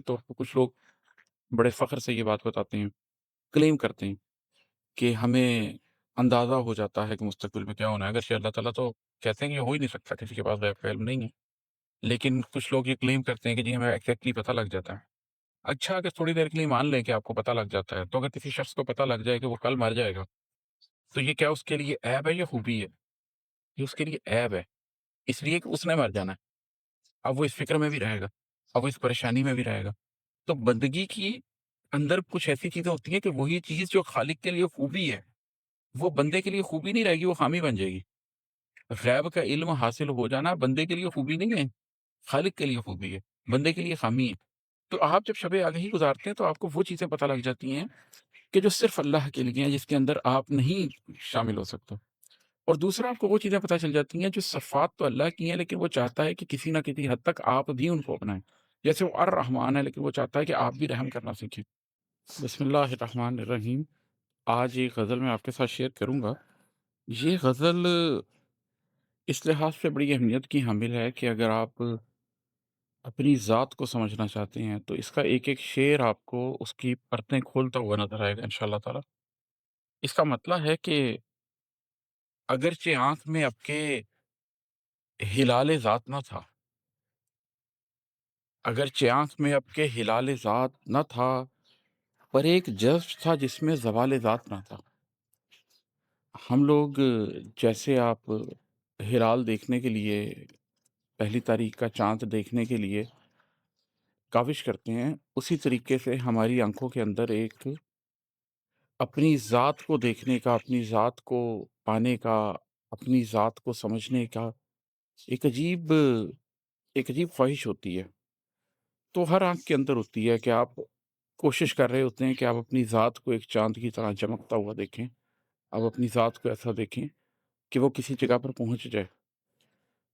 طور پہ کچھ لوگ بڑے فخر سے یہ بات بتاتے ہیں، کلیم کرتے ہیں کہ ہمیں اندازہ ہو جاتا ہے کہ مستقبل میں کیا ہونا ہے، اگرچہ اللہ تعالیٰ تو کہتے ہیں کہ یہ ہو ہی نہیں سکتا، کسی کے پاس غیب کا علم نہیں ہے، لیکن کچھ لوگ یہ کلیم کرتے ہیں کہ جی ہمیں ایگزیکٹلی پتہ لگ جاتا ہے۔ اچھا، اگر تھوڑی دیر کے لیے مان لیں کہ آپ کو پتہ لگ جاتا ہے، تو اگر کسی شخص کو پتہ لگ جائے کہ وہ کل مر جائے گا، تو یہ کیا اس کے لیے عیب ہے یا خوبی ہے؟ یہ اس کے لیے عیب ہے، اس لیے کہ اس نے مر جانا ہے، اب وہ اس فکر میں بھی رہے گا، اب وہ اس پریشانی میں بھی رہے گا۔ تو بندگی کی اندر کچھ ایسی چیزیں ہوتی ہیں کہ وہی چیز جو خالق کے لیے خوبی ہے، وہ بندے کے لیے خوبی نہیں رہے گی، وہ خامی بن جائے گی۔ غیب کا علم حاصل ہو جانا بندے کے لیے خوبی نہیں ہے، خالق کے لیے خوبی ہے، بندے کے لیے خامی ہے۔ تو آپ جب شب آگہی گزارتے ہیں تو آپ کو وہ چیزیں پتہ لگ جاتی ہیں کہ جو صرف اللہ کے لیے ہیں، جس کے اندر آپ نہیں شامل ہو سکتے، اور دوسرا آپ کو وہ چیزیں پتہ چل جاتی ہیں جو صفات تو اللہ کی ہیں، لیکن وہ چاہتا ہے کہ کسی نہ کسی حد تک آپ بھی ان کو اپنائیں۔ جیسے وہ الرحمن ہے، لیکن وہ چاہتا ہے کہ آپ بھی رحم کرنا سیکھیں۔ بسم اللہ الرحمن الرحیم۔ آج ایک غزل میں آپ کے ساتھ شیئر کروں گا۔ یہ غزل اس لحاظ سے بڑی اہمیت کی حامل ہے کہ اگر آپ اپنی ذات کو سمجھنا چاہتے ہیں تو اس کا ایک ایک شعر آپ کو اس کی پرتیں کھولتا ہوا نظر آئے گا انشاءاللہ تعالی۔ اس کا مطلب ہے کہ اگرچہ آنکھ میں اب کے ہلال ذات نہ تھا، اگرچہ آنکھ میں اب کے ہلال ذات نہ تھا، پر ایک جذب تھا جس میں زوال ذات نہ تھا۔ ہم لوگ جیسے آپ ہلال دیکھنے کے لیے، پہلی تاریخ کا چاند دیکھنے کے لیے کاوش کرتے ہیں، اسی طریقے سے ہماری آنکھوں کے اندر ایک اپنی ذات کو دیکھنے کا، اپنی ذات کو پانے کا، اپنی ذات کو سمجھنے کا ایک عجیب ایک عجیب خواہش ہوتی ہے۔ تو ہر آنکھ کے اندر ہوتی ہے کہ آپ کوشش کر رہے ہوتے ہیں کہ آپ اپنی ذات کو ایک چاند کی طرح چمکتا ہوا دیکھیں، آپ اپنی ذات کو ایسا دیکھیں کہ وہ کسی جگہ پر پہنچ جائے،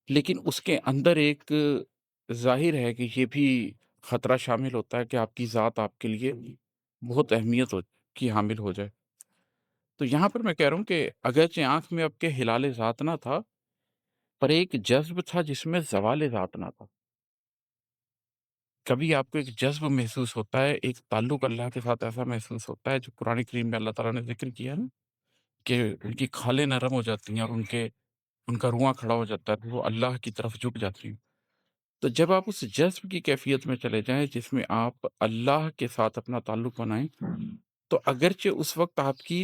لیکن اس کے اندر ایک ظاہر ہے کہ یہ بھی خطرہ شامل ہوتا ہے کہ آپ کی ذات آپ کے لیے بہت اہمیت کی حامل ہو جائے۔ تو یہاں پر میں کہہ رہا ہوں کہ اگرچہ آنکھ میں اب کے ہلال ذات نہ تھا، پر ایک جذب تھا جس میں زوال ذات نہ تھا۔ کبھی آپ کو ایک جذب محسوس ہوتا ہے، ایک تعلق اللہ کے ساتھ ایسا محسوس ہوتا ہے جو قرآن کریم میں اللہ تعالیٰ نے ذکر کیا ہے نا، کہ ان کی کھالیں نرم ہو جاتی ہیں اور ان کا رواں کھڑا ہو جاتا ہے، وہ اللہ کی طرف جھک جاتی ہیں۔ تو جب آپ اس جذب کی کیفیت میں چلے جائیں جس میں آپ اللہ کے ساتھ اپنا تعلق بنائیں، تو اگرچہ اس وقت آپ کی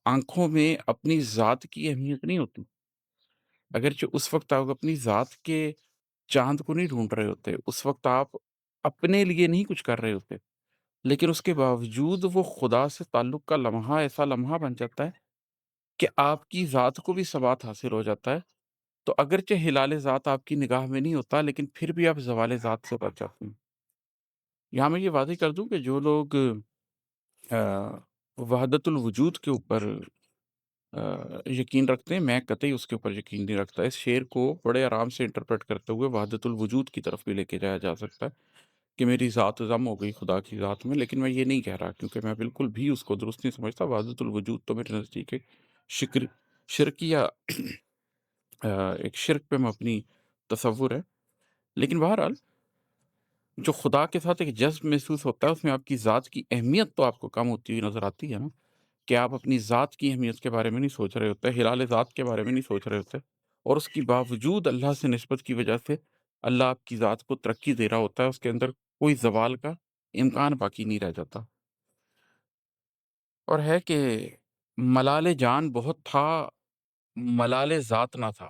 آنکھوں میں اپنی ذات کی اہمیت نہیں ہوتی، اگرچہ اس وقت آپ اپنی ذات کے چاند کو نہیں ڈھونڈ رہے ہوتے، اس وقت آپ اپنے لیے نہیں کچھ کر رہے ہوتے، لیکن اس کے باوجود وہ خدا سے تعلق کا لمحہ ایسا لمحہ بن جاتا ہے کہ آپ کی ذات کو بھی ثبات حاصل ہو جاتا ہے۔ تو اگرچہ ہلال ذات آپ کی نگاہ میں نہیں ہوتا، لیکن پھر بھی آپ زوال ذات سے بچ جاتے ہیں۔ یہاں میں یہ واضح کر دوں کہ جو لوگ آ، وحدت الوجود کے اوپر یقین رکھتے ہیں، میں قطعی اس کے اوپر یقین نہیں رکھتا۔ اس شعر کو بڑے آرام سے انٹرپریٹ کرتے ہوئے وحدت الوجود کی طرف بھی لے کے جایا جا سکتا ہے کہ میری ذات ضم ہو گئی خدا کی ذات میں، لیکن میں یہ نہیں کہہ رہا کیونکہ میں بالکل بھی اس کو درست نہیں سمجھتا۔ وحدت الوجود تو میرے نزدیک ایک شرکیہ ایک شرک پہ مبنی تصور ہے، لیکن بہرحال جو خدا کے ساتھ ایک جذب محسوس ہوتا ہے اس میں آپ کی ذات کی اہمیت تو آپ کو کم ہوتی ہوئی نظر آتی ہے نا، کہ آپ اپنی ذات کی اہمیت کے بارے میں نہیں سوچ رہے ہوتے، ہلال ذات کے بارے میں نہیں سوچ رہے ہوتے، اور اس کی باوجود اللہ سے نسبت کی وجہ سے اللہ آپ کی ذات کو ترقی دے رہا ہوتا ہے، اس کے اندر کوئی زوال کا امکان باقی نہیں رہ جاتا۔ اور ہے کہ ملال جان بہت تھا، ملال ذات نہ تھا،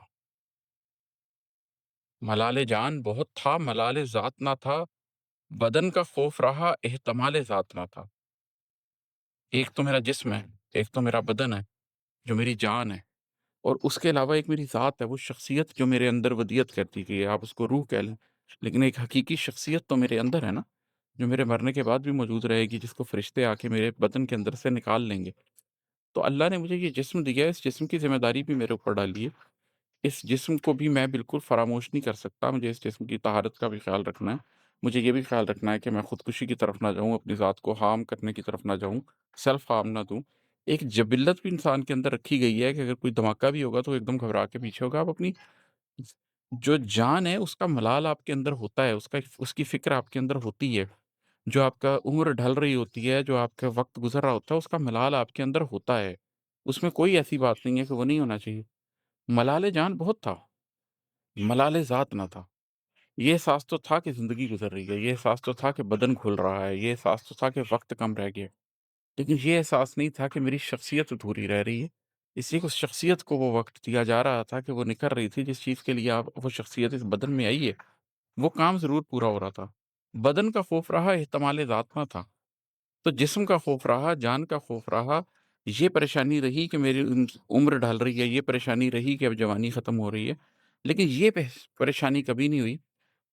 ملال جان بہت تھا، ملال ذات نہ تھا، بدن کا خوف رہا، احتمال ذات نہ تھا۔ ایک تو میرا جسم ہے، ایک تو میرا بدن ہے جو میری جان ہے، اور اس کے علاوہ ایک میری ذات ہے، وہ شخصیت جو میرے اندر ودیت کرتی گئی ہے، آپ اس کو روح کہہ لیں، لیکن ایک حقیقی شخصیت تو میرے اندر ہے نا، جو میرے مرنے کے بعد بھی موجود رہے گی، جس کو فرشتے آ کے میرے بدن کے اندر سے نکال لیں گے۔ تو اللہ نے مجھے یہ جسم دیا ہے، اس جسم کی ذمہ داری بھی میرے اوپر ڈالی ہے، اس جسم کو بھی میں بالکل فراموش نہیں کر سکتا، مجھے اس جسم کی طہارت کا بھی خیال رکھنا ہے، مجھے یہ بھی خیال رکھنا ہے کہ میں خودکشی کی طرف نہ جاؤں، اپنی ذات کو ہارم کرنے کی طرف نہ جاؤں، سیلف ہارم نہ دوں۔ ایک جبلت بھی انسان کے اندر رکھی گئی ہے کہ اگر کوئی دھماکہ بھی ہوگا تو ایک دم گھبرا کے پیچھے ہوگا، آپ اپنی جو جان ہے اس کا ملال آپ کے اندر ہوتا ہے، اس کی فکر آپ کے اندر ہوتی ہے، जो आपका उम्र ढल रही होती है, जो आपका वक़्त गुज़र रहा होता है, उसका मलाल आपके अंदर होता है। उसमें कोई ऐसी बात नहीं है कि वो नहीं होना चाहिए। मलाल जान बहुत था, मलाल ज़ात ना था। ये एहसास तो था कि ज़िंदगी गुज़र रही है, ये एहसास तो था कि बदन घुल रहा है, ये एहसास तो था कि वक़्त कम रह गया। लेकिन ये एहसास नहीं था कि मेरी शख्सियत अधूरी रह रही है। इसलिए उस शख्सियत को वो वक़्त दिया जा रहा था कि वो निखर रही थी, जिस चीज़ के लिए आप वो शख्सियत इस बदन में आई है, वो काम ज़रूर पूरा हो रहा था। बदन का खौफ रहा, एहतमाल ज़ात ना था। तो जिस्म का खौफ रहा, जान का खौफ रहा, ये परेशानी रही कि मेरी उम्र ढल रही है, ये परेशानी रही कि अब जवानी ख़त्म हो रही है। लेकिन ये परेशानी कभी नहीं हुई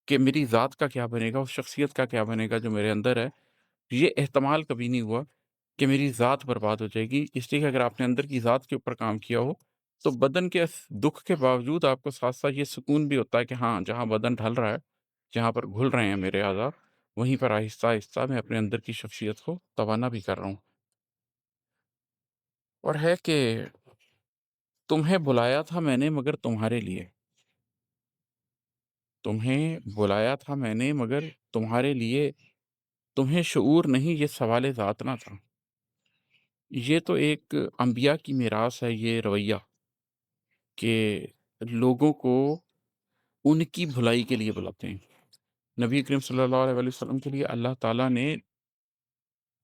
कि मेरी ज़ात का क्या बनेगा, उस शख्सियत का क्या बनेगा जो मेरे अंदर है। ये एहतमाल कभी नहीं हुआ कि मेरी ज़ात बर्बाद हो जाएगी। इसलिए कि अगर आपने अंदर की ज़ात के ऊपर काम किया हो, तो बदन के इस दुःख के बावजूद आपको साथ-साथ ये सुकून भी होता है कि हाँ, जहाँ बदन ढल रहा है, जहाँ पर घुल रहे हैं मेरे अज़ा, वहीं पर आहिस्ता-आहिस्ता मैं अपने अंदर की शख्सियत को तवाना भी कर रहा हूँ। और है कि तुम्हें बुलाया था मैंने मगर तुम्हारे लिए, तुम्हें बुलाया था मैंने मगर तुम्हारे लिए, तुम्हें शऊर नहीं ये सवाल ज़ात ना था। ये तो एक अंबिया की मीरास है ये रवैया कि लोगों को उनकी भलाई के लिए बुलाते हैं। नबी करीम सल्लल्लाहु अलैहि वसल्लम के लिए अल्लाह ताला ने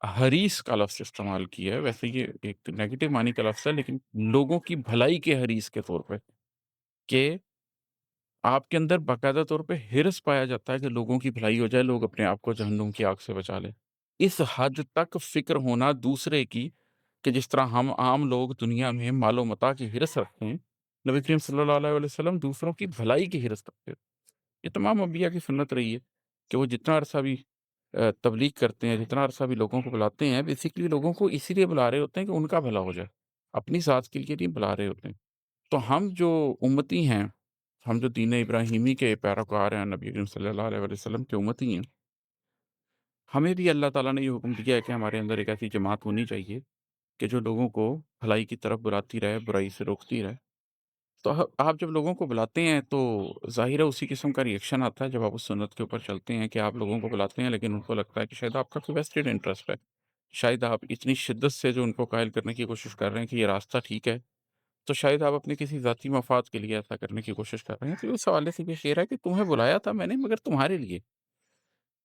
हरीस का लफ़्ज़ इस्तेमाल किया है। वैसे ये एक नेगेटिव मानी का लफ़्ज़ है, लेकिन लोगों की भलाई के हरीस के तौर पे कि आपके अंदर बाकायदा तौर पे हिर्स पाया जाता है कि लोगों की भलाई हो जाए, लोग अपने आप को जहन्नुम की आग से बचा लें। इस हद तक फ़िक्र होना दूसरे की कि जिस तरह हम आम लोग दुनिया में मालो-मता की हिर्स रखते हैं, नबी करीम सल्लल्लाहु अलैहि वसल्लम दूसरों की भलाई की हिर्स रखते थे। ये तमाम अंबिया की सुन्नत रही है कि वो जितना अरसा भी तबलीग करते हैं, जितना अरसा भी लोगों को बुलाते हैं, बेसिकली लोगों को इसीलिए बुला रहे होते हैं कि उनका भला हो जाए। अपनी ज़ात के लिए नहीं बुला रहे होते हैं। तो हम जो उम्मती हैं, हम जो दीन इब्राहिमी के पैरोकार हैं, नबी करीम सल्लल्लाहु अलैहि वसल्लम के उम्मती हैं, हमें भी अल्लाह ताला ने ये हुक्म दिया है कि हमारे अंदर एक ऐसी जमात होनी चाहिए कि जो लोगों को भलाई की तरफ बुलाती रहे, बुराई से रोकती रहे। तो आप जब लोगों को बुलाते हैं तो ज़ाहिर है उसी किस्म का रिएक्शन आता है जब आप उस सुन्नत के ऊपर चलते हैं कि आप लोगों को बुलाते हैं, लेकिन उनको लगता है कि शायद आपका कोई वेस्टेड इंटरेस्ट है। शायद आप इतनी शिद्दत से जो उनको कायल करने की कोशिश कर रहे हैं कि ये रास्ता ठीक है, तो शायद आप अपने किसी ज़ाती मफ़ाद के लिए ऐसा करने की कोशिश कर रहे हैं। तो इस हवाले से ये शेर है कि तुम्हें बुलाया था मैंने मगर तुम्हारे लिए,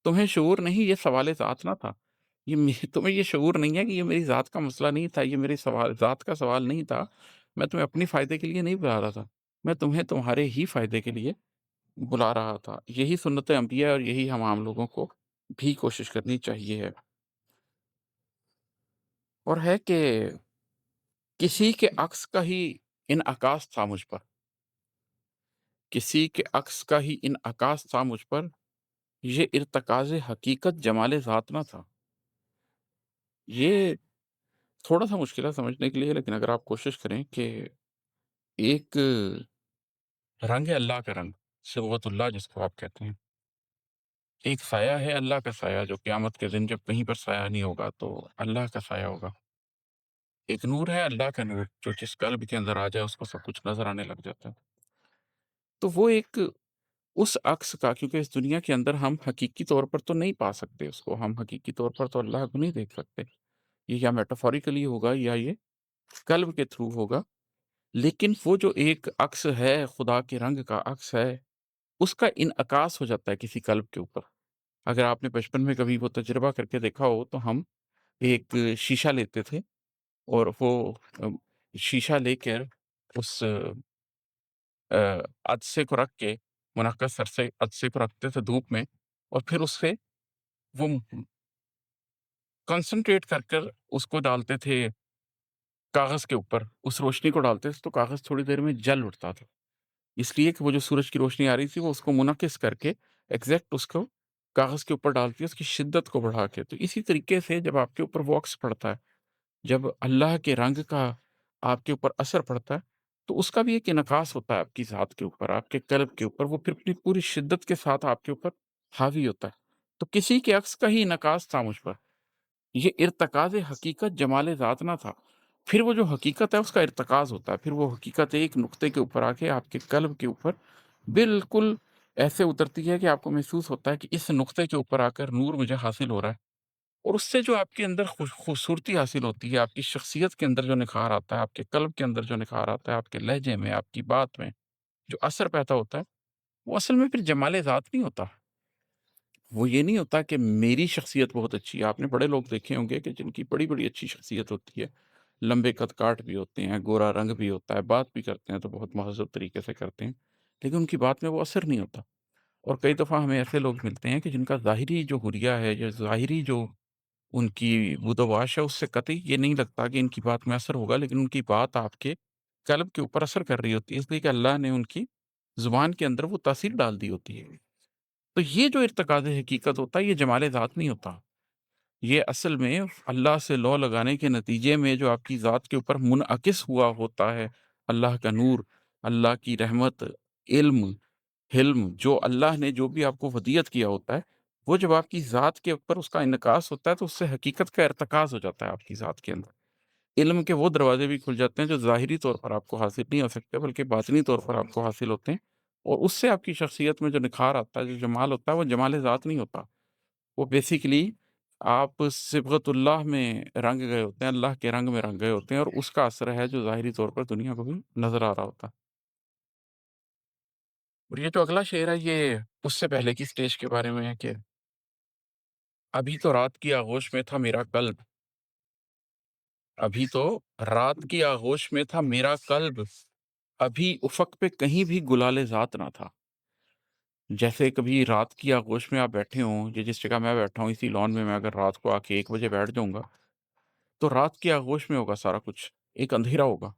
तुम्हें शऊर नहीं ये सवाल ज़ात ना था। ये मे तुम्हें ये शऊर नहीं है कि ये मेरी ज़ात का मसला नहीं था, ये मेरी सवाल ज़ात का सवाल नहीं था। मैं तुम्हें अपनी फ़ायदे के लिए नहीं बुला रहा था। मैं तुम्हें तुम्हारे ही फ़ायदे के लिए बुला रहा था। यही सुन्नत अंबिया है और यही हम आम लोगों को भी कोशिश करनी चाहिए है। और है कि किसी के अक्स का ही इनअकास था मुझ पर, किसी के अक्स का ही इनअकास था मुझ पर, ये इर्तकाज़े हकीकत जमाले ज़ात ना था। ये थोड़ा-सा मुश्किल है समझने के लिए, लेकिन अगर आप कोशिश करें कि एक रंग है अल्लाह का रंग, सिबगतुल्लाह जिसको आप कहते हैं। एक साया है अल्लाह का साया जो क़यामत के दिन जब कहीं पर साया नहीं होगा तो अल्लाह का साया होगा। एक नूर है अल्लाह का नूर जो जिस क़ल्ब के अंदर आ जाए उसको सब कुछ नज़र आने लग जाता है। तो वो एक उस अक्स का, क्योंकि इस दुनिया के अंदर हम हकीकी तौर पर तो नहीं पा सकते उसको, हम हकीकी तौर पर तो अल्लाह को नहीं देख सकते। ये या मेटाफ़ोरिकली होगा या ये क़ल्ब के थ्रू होगा। लेकिन वो जो एक अक्स है, खुदा के रंग का अक्स है, उसका इनअकास हो जाता है किसी क़ल्ब के ऊपर। अगर आपने बचपन में कभी वो तजुर्बा करके देखा हो तो हम एक शीशा लेते थे और वो अ, शीशा लेकर उस अदसे को रख के मुनक्कस सर से अदसे को रखते थे धूप में और फिर उससे वो कंसंट्रेट कर कर उसको डालते थे कागज़ के ऊपर, उस रोशनी को डालते थे तो कागज़ थोड़ी देर में जल उठता था। इसलिए कि वो जो सूरज की रोशनी आ रही थी वो उसको मुनक्किस करके एग्ज़ैक्ट उसको कागज़ के ऊपर डालती है उसकी शिद्दत को बढ़ा के। तो इसी तरीके से जब आपके ऊपर वो अक्स पड़ता है, जब अल्लाह के रंग का आपके ऊपर असर पड़ता है, तो उसका भी एक इन्अकास होता है आपकी ज़ात के ऊपर, आपके क़ल्ब के ऊपर, वो फिर अपनी पूरी शिद्दत के साथ आपके ऊपर हावी होता है। तो किसी के अक्स का ही इन्अकास था मुझ पर। ये इर्तकाज़ हकीकत जमाल ज़ात ना था। फिर वो जो हकीकत है उसका इर्तकाज़ होता है, फिर वो हकीकत एक नुक्ते के ऊपर आके आपके क़ल्ब के ऊपर बिल्कुल ऐसे उतरती है कि आपको महसूस होता है कि इस नुक्ते के ऊपर आकर नूर मुझे हासिल हो रहा है। और उससे जो आपके अंदर खूबसूरती हासिल होती है, आपकी शख्सियत के अंदर जो निखार आता है, आपके कल्ब के अंदर जो निखार आता है, आपके लहजे में, आपकी बात में जो असर पैदा होता है, वो असल में फिर जमाल-ए-ज़ात नहीं होता। वो ये नहीं होता कि मेरी शख्सियत बहुत अच्छी है। आपने बड़े लोग देखे होंगे कि जिनकी बड़ी-बड़ी अच्छी शख्सियत होती है। लंबे कद-काठ भी होते हैं, गोरा रंग भी होता है, बात भी करते हैं तो बहुत महज़ब तरीके से करते हैं, लेकिन उनकी बात में वो असर नहीं होता। और कई दफ़ा हमें ऐसे लोग मिलते हैं कि जिनका ज़ाहिरी जो हुलिया है या ज़ाहिरी जो उनकी बुदोवाश है, उससे कतई ये नहीं लगता कि इनकी बात में असर होगा, लेकिन उनकी बात आपके क़ल्ब के ऊपर असर कर रही होती है, इसलिए कि अल्लाह ने उनकी ज़ुबान के अंदर वो तासीर डाल दी होती है। तो ये जो इर्तिकाज़ हकीकत होता है, ये जमाल-ए-ज़ात नहीं होता। ये असल में अल्लाह से लौ लगाने के नतीजे में जो आपकी ज़ात के ऊपर मुनअकिस हुआ होता है, अल्लाह का नूर, अल्लाह की रहमत, इल्म, हिल्म, जो अल्लाह ने जो भी आपको वदीयत किया होता है, वो जब आपकी ज़ात के ऊपर उसका इन्कास होता है, तो उससे हकीकत का इर्तिकाज़ हो जाता है आपकी ज़ात के अंदर। इल्म के वो दरवाज़े भी खुल जाते हैं जो ज़ाहिरी तौर पर आपको हासिल नहीं हो सकते, बल्कि बातिनी तौर पर आपको हासिल होते हैं। और उससे आपकी शख्सियत में जो निखार आता है, जो जमाल होता है, वो जमाल-ए-ज़ात नहीं होता। वो बेसिकली आप सिबगतुल्लाह में रंग गए होते हैं, अल्लाह के रंग में रंग गए होते हैं और उसका असर है जो ज़ाहिरी तौर पर दुनिया को भी नज़र आ रहा होता है। और ये जो अगला शेर है, ये उससे पहले की स्टेज के बारे में है कि अभी तो रात की आगोश में था मेरा कल्ब, अभी तो रात की आगोश में था मेरा कल्ब, अभी उफ़क़ पे कहीं भी गुलाले-ज़ात ना था। जैसे कभी रात की आगोश में आप बैठे हों, ये जिस जगह मैं बैठा हूँ इसी लॉन में मैं अगर रात को आके 1 बजे बैठ जाऊँगा, तो रात की आगोश में होगा सारा कुछ, एक अंधेरा होगा।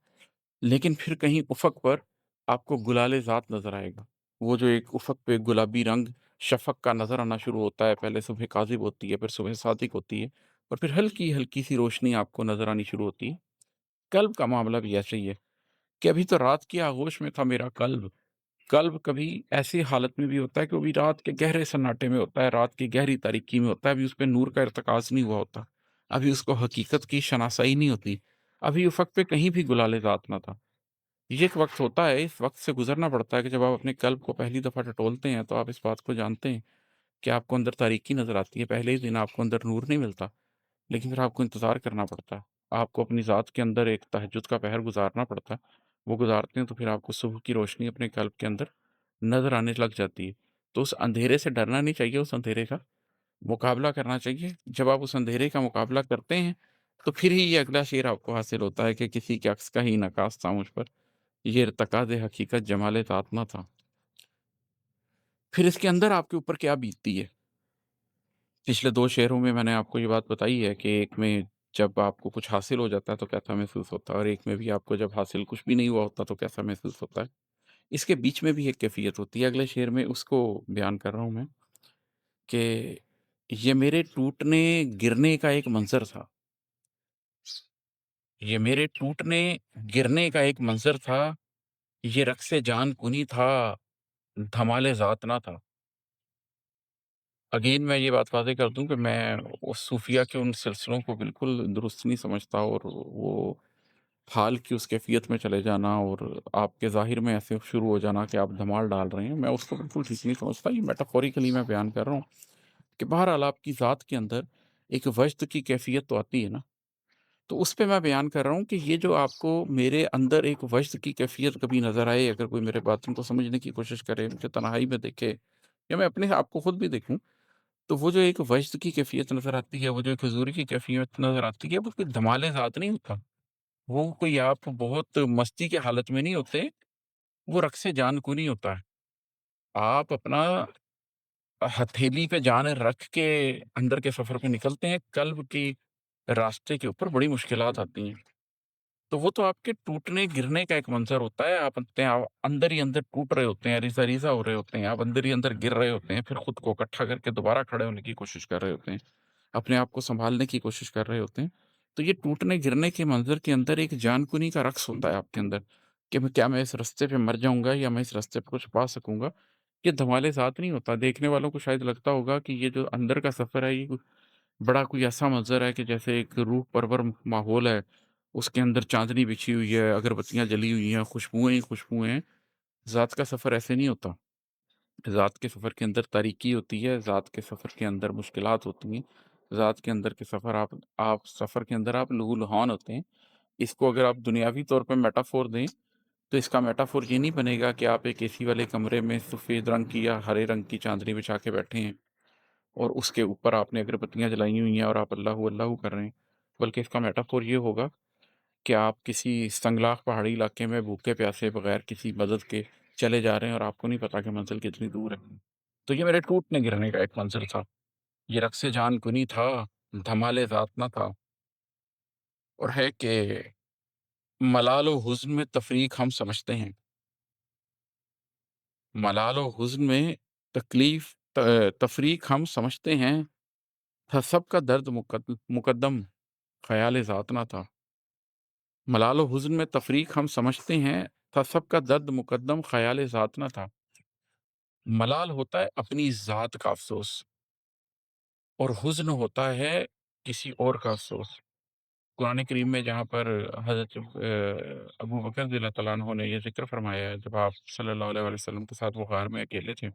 लेकिन फिर कहीं उफ़क़ पर आपको गुलाल-ए-ज़ात नज़र आएगा। वो जो एक उफ़क़ पे गुलाबी रंग शफ़क़ का नज़र आना शुरू होता है, पहले सुबह काज़िब होती है, फिर सुबह सादिक होती है और फिर हल्की-हल्की सी रोशनी आपको नज़र आनी शुरू होती है। कल्ब का मामला भी ऐसे ही है कि अभी तो रात की आगोश में था मेरा कल्ब। कल्ब कभी ऐसी हालत में भी होता है कि वो भी रात के गहरे सन्नाटे में होता है, रात की गहरी तारीकी में होता है, अभी उसपे नूर का इर्तिकाज़ नहीं हुआ होता। अभी उसको हकीकत की शनासाई नहीं होती। अभी उफ़क़ पे कहीं भी गुलाल-ए-ज़ात ना था। ये एक वक़्त होता है, इस वक़्त से गुज़रना पड़ता है कि जब आप अपने कल्ब को पहली दफ़ा टटोलते हैं, तो आप इस बात को जानते हैं कि आपको अंदर तारीकी नज़र आती है। पहले ही दिन आपको अंदर नूर नहीं मिलता, लेकिन फिर आपको इंतज़ार करना पड़ता है। आपको अपनी ज़ात के अंदर एक तहज्जुद का पहर गुज़ारना पड़ता है। वो गुज़ारते हैं तो फिर आपको सुबह की रोशनी अपने कल्ब के अंदर नज़र आने लग जाती है। तो उस अंधेरे से डरना नहीं चाहिए, उस अंधेरे का मुकाबला करना चाहिए। जब आप उस अंधेरे का मुकाबला करते हैं, तो फिर ही ये अगला शेर आपको हासिल होता है कि किसी के अक्स का ही इन्अकास था मुझ पर, ये इर्तिकाज़ हकीकत जमाल-ए-ज़ात ना था। फिर इसके अंदर आपके ऊपर क्या बीतती है? पिछले 2 शेयरों में मैंने आपको ये बात बताई है कि एक में जब आपको कुछ हासिल हो जाता है तो कैसा महसूस होता है और एक में भी आपको जब हासिल कुछ भी नहीं हुआ होता तो कैसा महसूस होता है। इसके बीच में भी एक कैफ़ियत होती है, अगले शेर में उसको बयान कर रहा हूँ मैं कि ये मेरे टूटने गिरने का एक मंज़र था। ये मेरे टूटने गिरने का एक मंज़र था, ये रक़्स जान कुनी था, धमाल-ए ज़ात ना था। अगेन मैं ये बात वाज़ेह कर दूँ कि मैं उस सूफ़िया के उन सिलसिलों को बिल्कुल दुरुस्त नहीं समझता और वो हाल की उस कैफ़ियत में चले जाना और आपके ज़ाहिर में ऐसे शुरू हो जाना कि आप धमाल डाल रहे हैं, मैं उसको बिल्कुल ठीक नहीं समझता। ये मेटाफ़ोरिकली मैं बयान कर रहा हूँ कि बहरहाल आपकी ज़ात के अंदर एक वजद की कैफ़ियत तो आती है ना, तो उस पे मैं बयान कर रहा हूँ कि ये जो आपको मेरे अंदर एक वजद की कैफ़ियत कभी नज़र आए, अगर कोई मेरे बातिन को समझने की कोशिश करे, मुझे तन्हाई में देखे या मैं अपने आप को खुद भी देखूँ, तो वो जो एक वजद की कैफ़ियत नज़र आती है, वो जो एक हुज़ूरी की कैफ़ियत नज़र आती है, वो कोई धमाल-ए-ज़ात नहीं होता। वो कोई आप बहुत मस्ती की हालत में नहीं होते, वो रक़्स जान को नहीं होता है। आप अपना हथेली पे जान रख के अंदर के सफ़र पे निकलते हैं, कल्ब की रास्ते के ऊपर बड़ी मुश्किलात आती हैं। तो वो तो आपके टूटने गिरने का एक मंज़र होता है, आप अपने आप अंदर ही अंदर टूट रहे होते हैं, रीज़ा-रीज़ा हो रहे होते हैं, आप अंदर ही अंदर गिर रहे होते हैं, फिर खुद को इकट्ठा करके दोबारा खड़े होने की कोशिश कर रहे होते हैं, अपने आप को सँभालने की कोशिश कर रहे होते हैं। तो ये टूटने गिरने के मंज़र के अंदर एक जानकुनी का रक़्स होता है आपके अंदर कि मैं क्या मैं इस रास्ते पे मर जाऊँगा या मैं इस रास्ते पे कुछ पा सकूँगा। ये धमाल-ए-ज़ात नहीं होता, देखने वालों को शायद लगता होगा कि ये जो अंदर का सफ़र है ये बड़ा कोई ऐसा मंज़र है कि जैसे एक रूह परवर माहौल है, उसके अंदर चाँदनी बिछी हुई है, अगरबत्तियाँ जली हुई हैं, खुशबुएँ ही खुशबुएँ हैं। ज़ात का सफ़र ऐसे नहीं होता। ذات کے سفر کے اندر تاریکی ہوتی ہے، ذات کے سفر کے اندر مشکلات ہوتی ہیں، ذات کے اندر کے سفر آپ سفر کے اندر آپ لہو-لہان ہوتے ہیں۔ اس کو اگر آپ دنیاوی طور پہ میٹافور دیں، تو اس کا میٹافور یہ نہیں بنے گا کہ آپ ایک اے سی والے کمرے میں سفید رنگ کی یا ہرے رنگ کی چادریں بچھا کے بیٹھے ہیں اور اس کے اوپر آپ نے اگربتیاں جلائی ہوئی ہیں اور آپ اللہ اللہ کر رہے ہیں، بلکہ اس کا میٹافور یہ ہوگا کہ آپ کسی سنگلاخ پہاڑی علاقے میں بھوکے پیاسے بغیر کسی مدد کے چلے جا رہے ہیں اور آپ کو نہیں پتا کہ منزل کتنی دور ہے۔ تو یہ میرے ٹوٹنے گرنے کا ایک منظر تھا، یہ رقص جان کنی تھا، دھمالے ذات نہ تھا، اور ہے کہ ملال و حزن میں تفریق ہم سمجھتے ہیں، ملال و حزن میں تفریق ہم سمجھتے ہیں، تھا سب کا درد مقدم خیال ذات نہ تھا، ملال و حزن میں تفریق ہم سمجھتے ہیں، تھا سب کا درد مقدم خیال ذات نہ تھا۔ ملال ہوتا ہے اپنی ذات کا افسوس اور حزن ہوتا ہے کسی اور کا افسوس۔ قرآن کریم میں جہاں پر حضرت ابو بکر رضی اللہ تعالیٰ عنہ نے یہ ذکر فرمایا ہے جب آپ صلی اللہ علیہ وسلم کے ساتھ وہ غار میں اکیلے تھے،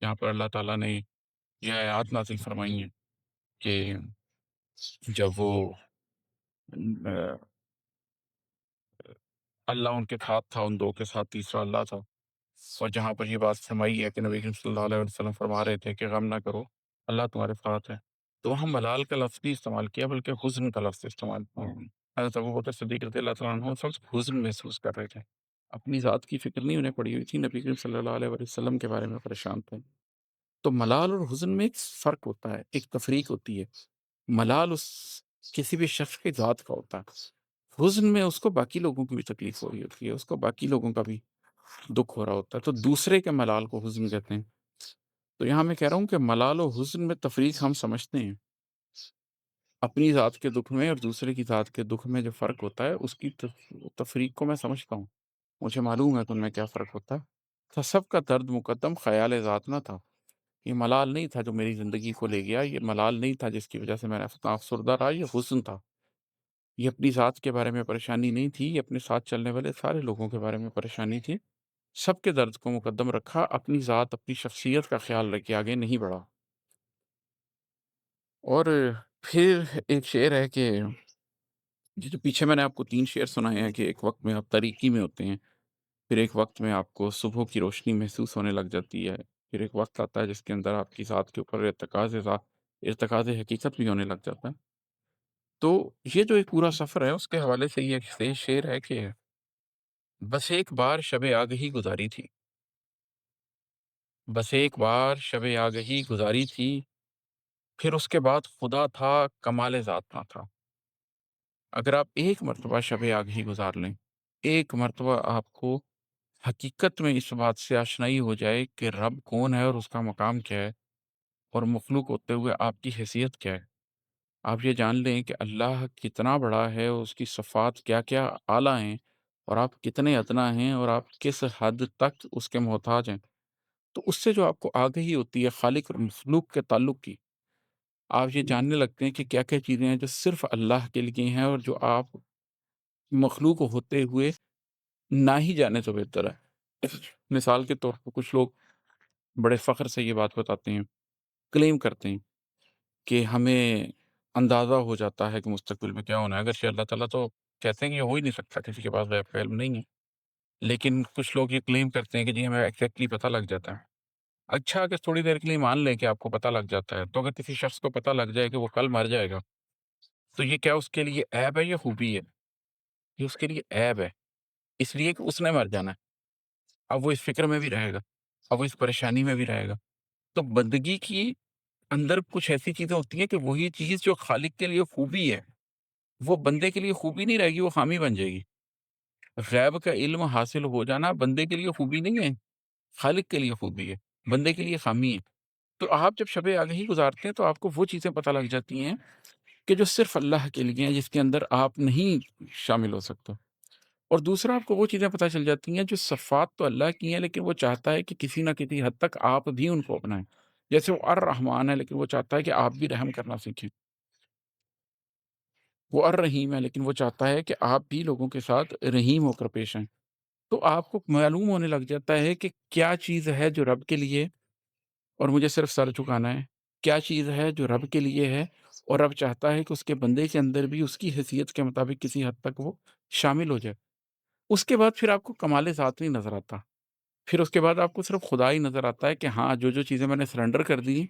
جہاں پر اللہ تعالیٰ نے یہ آیات نازل فرمائی ہیں کہ جب وہ اللہ ان کے ساتھ تھا، ان دو کے ساتھ تیسرا اللہ تھا، اور جہاں پر یہ بات فرمائی ہے کہ نبی کریم صلی اللہ علیہ وسلم فرما رہے تھے کہ غم نہ کرو، اللہ تمہارے ساتھ ہے، تو وہاں ملال کا لفظ نہیں استعمال کیا بلکہ حزن کا لفظ استعمال کیا۔ حضرت ابوبکر صدیق رضی اللہ تعالیٰ عنہ اس وقت حزن محسوس کر رہے تھے، اپنی ذات کی فکر نہیں انہیں پڑی ہوئی تھی، نبی کریم صلی اللہ علیہ وسلم کے بارے میں پریشان تھے۔ تو ملال اور حزن میں ایک فرق ہوتا ہے، ایک تفریق ہوتی ہے۔ ملال اس کسی بھی شخص کی ذات کا ہوتا ہے، حزن میں اس کو باقی لوگوں کی بھی تکلیف ہو رہی ہوتی ہے، اس کو باقی لوگوں کا بھی دکھ ہو رہا ہوتا ہے، تو دوسرے کے ملال کو حزن کہتے ہیں۔ تو یہاں میں کہہ رہا ہوں کہ ملال و حزن میں تفریق ہم سمجھتے ہیں، اپنی ذات کے دکھ میں اور دوسرے کی ذات کے دکھ میں جو فرق ہوتا ہے اس کی تفریق کو میں سمجھتا ہوں، مجھے معلوم ہے کہ ان میں کیا فرق ہوتا ہے۔ تو سب کا درد مقدم خیال ذات نہ تھا، یہ ملال نہیں تھا جو میری زندگی کو لے گیا، یہ ملال نہیں تھا جس کی وجہ سے میں افسردہ رہا، یہ حزن تھا، یہ اپنی ذات کے بارے میں پریشانی نہیں تھی، یہ اپنے ساتھ چلنے والے سارے لوگوں کے بارے میں پریشانی تھی۔ سب کے درد کو مقدم رکھا، اپنی ذات اپنی شخصیت کا خیال رکھ کے آگے نہیں بڑھا۔ اور پھر ایک شعر ہے کہ یہ جو پیچھے میں نے آپ کو 3 شعر سنائے ہیں کہ ایک وقت میں آپ تاریکی میں ہوتے ہیں، پھر ایک وقت میں آپ کو صبح کی روشنی محسوس ہونے لگ جاتی ہے، پھر ایک وقت آتا ہے جس کے اندر آپ کی ذات کے اوپر ارتکاز حقیقت بھی ہونے لگ جاتا ہے۔ تو یہ جو ایک پورا سفر ہے اس کے حوالے سے یہ ایک شعر ہے کہ بس ایک بار شب آگہی گزاری تھی، بس ایک بار شب آگہی گزاری تھی، پھر اس کے بعد خدا تھا کمال ذات نہ تھا۔ اگر آپ ایک مرتبہ شب آگہی گزار لیں، ایک مرتبہ آپ کو حقیقت میں اس بات سے آشنائی ہو جائے کہ رب کون ہے اور اس کا مقام کیا ہے اور مخلوق ہوتے ہوئے آپ کی حیثیت کیا ہے، آپ یہ جان لیں کہ اللہ کتنا بڑا ہے، اس کی صفات کیا کیا اعلیٰ ہیں اور آپ کتنے ادنا ہیں اور آپ کس حد تک اس کے محتاج ہیں، تو اس سے جو آپ کو آگہی ہوتی ہے خالق اور مخلوق کے تعلق کی، آپ یہ جاننے لگتے ہیں کہ کیا کیا چیزیں ہیں جو صرف اللہ کے لیے ہیں اور جو آپ مخلوق ہوتے ہوئے نہ ہی جانے تو بہتر ہے۔ مثال کے طور پر کچھ لوگ بڑے فخر سے یہ بات بتاتے ہیں، کلیم کرتے ہیں کہ ہمیں اندازہ ہو جاتا ہے کہ مستقبل میں کیا ہونا ہے، اگرچہ اللہ تعالیٰ تو کہتے ہیں کہ یہ ہو ہی نہیں سکتا، کسی کے پاس غیب کا علم نہیں ہے، لیکن کچھ لوگ یہ کلیم کرتے ہیں کہ جی ہمیں ایگزیکٹلی پتہ لگ جاتا ہے۔ اچھا اگر تھوڑی دیر کے لیے مان لیں کہ آپ کو پتہ لگ جاتا ہے، تو اگر کسی شخص کو پتہ لگ جائے کہ وہ کل مر جائے گا، تو یہ کیا اس کے لیے عیب ہے یا خوبی ہے؟ یہ اس کے لیے عیب ہے، اس لیے کہ اس نے مر جانا ہے، اب وہ اس فکر میں بھی رہے گا، اب وہ اس پریشانی میں بھی رہے گا۔ تو بندگی کی اندر کچھ ایسی چیزیں ہوتی ہیں کہ وہی چیز جو خالق کے لیے خوبی ہے، وہ بندے کے لیے خوبی نہیں رہے گی، وہ خامی بن جائے گی۔ غیب کا علم حاصل ہو جانا بندے کے لیے خوبی نہیں ہے، خالق کے لیے خوبی ہے، بندے کے لیے خامی ہے۔ تو آپ جب شب آگہی گزارتے ہیں تو آپ کو وہ چیزیں پتہ لگ جاتی ہیں کہ جو صرف اللہ کے لیے ہیں، جس کے اندر آپ نہیں شامل ہو سکتے، اور دوسرا آپ کو وہ چیزیں پتہ چل جاتی ہیں جو صفات تو اللہ کی ہیں لیکن وہ چاہتا ہے کہ کسی نہ کسی حد تک آپ بھی ان کو اپنائیں، جیسے وہ الرحمن ہے لیکن وہ چاہتا ہے کہ آپ بھی رحم کرنا سیکھیں، وہ الرحیم ہے لیکن وہ چاہتا ہے کہ آپ بھی لوگوں کے ساتھ رحیم ہو کر پیش آئیں۔ تو आपको मालूम होने लग जाता है कि क्या चीज़ है जो रब के लिए और मुझे सिर्फ़ सर झुकाना है, क्या चीज़ है जो रब के लिए है और रब चाहता है कि उसके बंदे के अंदर भी उसकी हैसियत के मुताबिक किसी हद तक वो शामिल हो जाए। उसके बाद फिर आपको कमाल ज़ात नहीं नज़र आता। फिर उसके बाद आपको सिर्फ़ खुदा ही नज़र आता है कि हाँ, जो-जो चीज़ें मैंने सरेंडर कर दी हैं,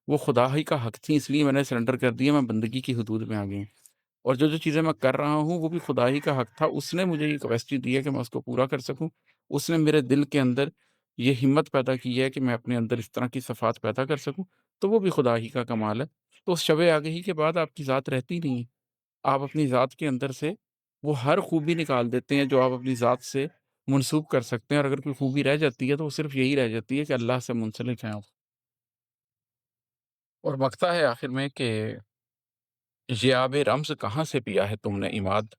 वो खुदा ही का हक़ थी इसलिए मैंने सरेंडर कर दी है, मैं बंदगी की हुदूद में आ गई हूँ। और जो-जो चीज़ें मैं कर रहा हूँ, वो भी खुदा ही का हक़ था, उसने मुझे ये कैपेसिटी दी है कि मैं उसको पूरा कर सकूँ। उसने मेरे दिल के अंदर ये हिम्मत पैदा की है कि मैं अपने अंदर इस तरह की सिफ़ात पैदा कर सकूँ, तो वो भी खुदा ही का कमाल है। तो उस शब-ए आगही के बाद आपकी ज़ात रहती नहीं है। आप अपनी ज़ात के अंदर से वो हर खूबी निकाल देते हैं जो आप अपनी ज़ात से मनसूब कर सकते हैं और अगर कोई खूबी रह जाती है, तो वो सिर्फ़ यही रह जाती है कि अल्लाह से मुंसलिक हैं आप। और बकता है आखिर में कि ये आब रम्ज़ कहाँ से पिया है तुमने इमाद,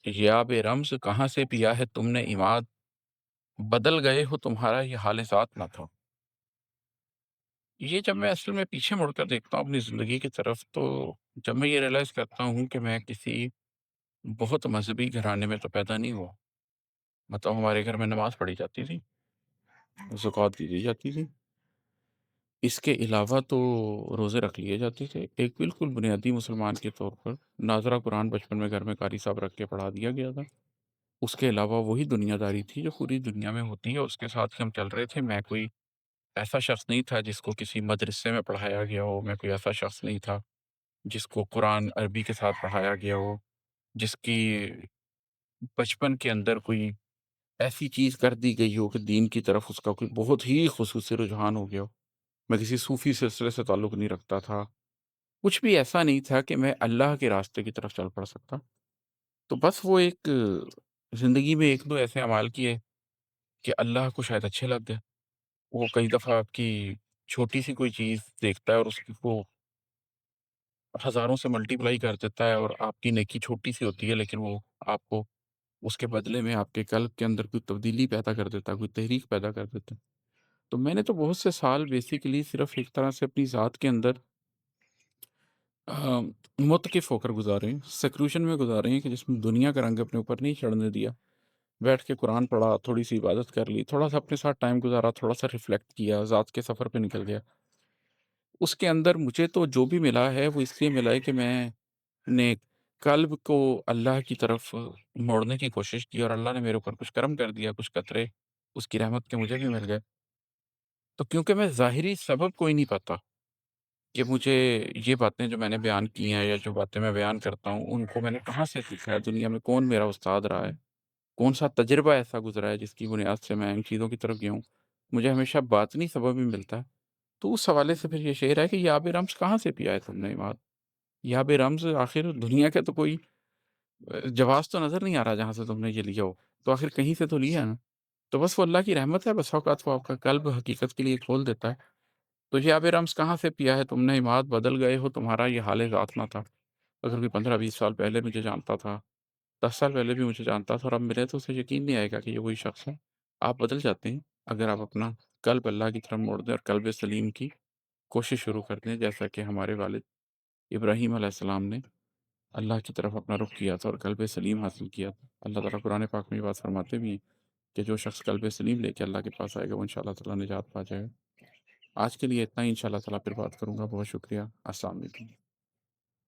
ये आब रम्ज़ कहाँ से पिया है तुमने इमाद, बदल गए हो तुम्हारा ये हाल ज़ात ना था। ये जब मैं असल में पीछे मुड़कर देखता हूँ अपनी ज़िंदगी की तरफ, तो जब मैं ये रियलाइज़ करता हूँ कि मैं किसी बहुत मज़हबी घराने में तो पैदा नहीं हुआ। मतलब हमारे घर में नमाज़ पढ़ी जाती थी, ज़कात दी दी जाती थी। इसके अलावा तो रोज़े रख लिए जाते थे। एक बिल्कुल बुनियादी मुसलमान के तौर पर नाज़रा कुरान बचपन में घर में क़ारी साहब रख के पढ़ा दिया गया था। उसके अलावा वही दुनियादारी थी जो पूरी दुनिया में होती है, उसके साथ ही हम चल रहे थे। मैं कोई ऐसा शख़्स नहीं था जिसको किसी मदरसे में पढ़ाया गया हो, मैं कोई ऐसा शख़्स नहीं था जिसको कुरान अरबी के साथ पढ़ाया गया हो, जिसकी बचपन के अंदर कोई ऐसी चीज़ कर दी गई हो कि दीन की तरफ उसका कोई बहुत ही ख़ुसूसी रुझान हो गया हो। मैं किसी सूफ़ी सिलसिले से ताल्लुक़ नहीं रखता था। कुछ भी ऐसा नहीं था कि मैं अल्लाह के रास्ते की तरफ चल पड़ सकता। तो बस वो एक ज़िंदगी में 1-2 ऐसे अमाल किए कि अल्लाह को शायद अच्छे लग गए। वो कई दफ़ा आपकी छोटी-सी कोई चीज़ देखता है और उसकी को हज़ारों से मल्टीप्लाई कर देता है और आपकी नेकी छोटी-सी होती है लेकिन वो आपको उसके बदले में आपके कल्ब के अंदर कोई तब्दीली पैदा कर देता है, कोई तहरीक पैदा कर देता है। तो मैंने तो बहुत से साल बेसिकली सिर्फ़ एक तरह से अपनी ज़ात के अंदर मुत्किफ़ होकर गुज़ारे हैं, सेक्लूशन में गुज़ारे हैं कि जिसमें दुनिया का रंग अपने ऊपर नहीं चढ़ने दिया। बैठ के कुरान पढ़ा, थोड़ी-सी इबादत कर ली, थोड़ा-सा अपने साथ टाइम गुज़ारा, थोड़ा-सा रिफ्लेक्ट किया, ज़ात के सफ़र पे निकल गया। उसके अंदर मुझे तो जो भी मिला है वो इसलिए मिला है कि मैंने कल्ब को अल्लाह की तरफ मोड़ने की कोशिश की और अल्लाह ने मेरे ऊपर कुछ करम कर दिया, कुछ कतरे उसकी रहमत के मुझे भी मिल गए। तो क्योंकि मैं ज़ाहिरी सबब कोई नहीं पाता कि मुझे ये बातें जो मैंने बयान की हैं या जो बातें मैं बयान करता हूँ, उनको मैंने कहाँ से सीखा है, दुनिया में कौन मेरा उस्ताद रहा है, कौन-सा तजुर्बा ऐसा गुज़रा है जिसकी बुनियाद से मैं इन चीज़ों की तरफ गया हूँ। मुझे हमेशा बातिनी सबब ही मिलता है। तो उस हवाले से फिर ये शेर है कि याब रम्ज़ कहाँ से पिया है तुमने इमाद? याब रम्ज़ आखिर दुनिया का तो कोई जवाब तो नज़र नहीं आ रहा जहाँ से तुमने ये लिया हो, तो आखिर कहीं से तो लिया है ना? तो बस वो अल्लाह की रहमत है, बस औक़ात वो आपका कल्ब हकीकत के लिए खोल देता है। तो ये याब रम्ज़ कहाँ से पिया है तुमने इमाद, बदल गए हो तुम्हारा ये हाल ज़ात ना था। अगर कोई 15-20 साल पहले मुझे जानता था, 10 साल पहले भी मुझे जानता था और अब मिले तो उसे यकीन नहीं आएगा कि ये वही शख़्स है। आप बदल जाते हैं, अगर आप अपना कल्ब अल्लाह की तरफ मोड़ दें और कल्ब सलीम की कोशिश शुरू कर दें, जैसा कि हमारे वालिद इब्राहीम अलैहिस्सलाम ने अल्लाह की तरफ अपना रुख किया था और कल्ब सलीम हासिल किया था। अल्लाह ताला कुरान पाक में ये बात फरमाते भी हैं कि जो शख़्स कल्ब सलीम लेके अल्लाह के पास आएगा वो इंशाअल्लाह ताला निजात पा जाएगा। आज के लिए इतना ही, इंशाअल्लाह ताला फिर बात करूँगा। बहुत शुक्रिया। अस्सलाम वालेकुम।